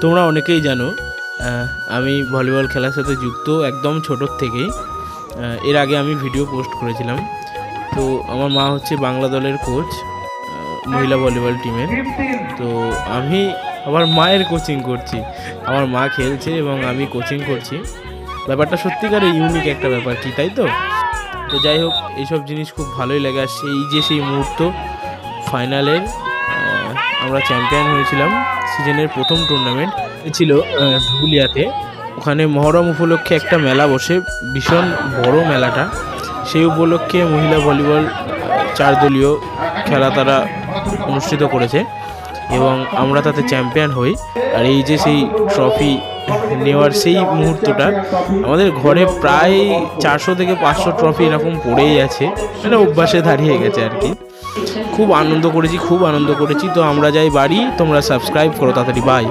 তোমরা অনেকেই জানো আমি ভলিবল খেলার সাথে যুক্ত একদম ছোটোর থেকেই। এর আগে আমি ভিডিও পোস্ট করেছিলাম। তো আমার মা হচ্ছে বাংলা দলের কোচ, মহিলা ভলিবল টিমের। তো আমি আমার মায়ের কোচিং করছি, আমার মা খেলছে এবং আমি কোচিং করছি। ব্যাপারটা সত্যিকারে ইউনিক একটা ব্যাপার, কি তাই তো? তো যাই হোক, এইসব জিনিস খুব ভালোই লাগে। আর সেই মুহূর্ত ফাইনালের আমরা চ্যাম্পিয়ন হয়েছিলাম। সিজনের প্রথম টুর্নামেন্ট ছিল ধুবুলিয়াতে। ওখানে মহরম উপলক্ষে একটা মেলা বসে, ভীষণ বড় মেলাটা। সেই উপলক্ষে মহিলা ভলিবল 4 দলীয় খেলা তারা অনুষ্ঠিত করেছে এবং আমরা তাতে চ্যাম্পিয়ন হই। আর এই যে সেই ট্রফি নেওয়ার সেই মুহূর্তটা, আমাদের ঘরে প্রায় 400 থেকে 500 ট্রফি এরকম পড়েই আছে, মানে অভ্যাসে দাঁড়িয়ে গেছে আর কি। খুব আনন্দ করেছি। তো আমরা যাই বাড়ি, তোমরা সাবস্ক্রাইব করো তাড়াতাড়ি, বাই।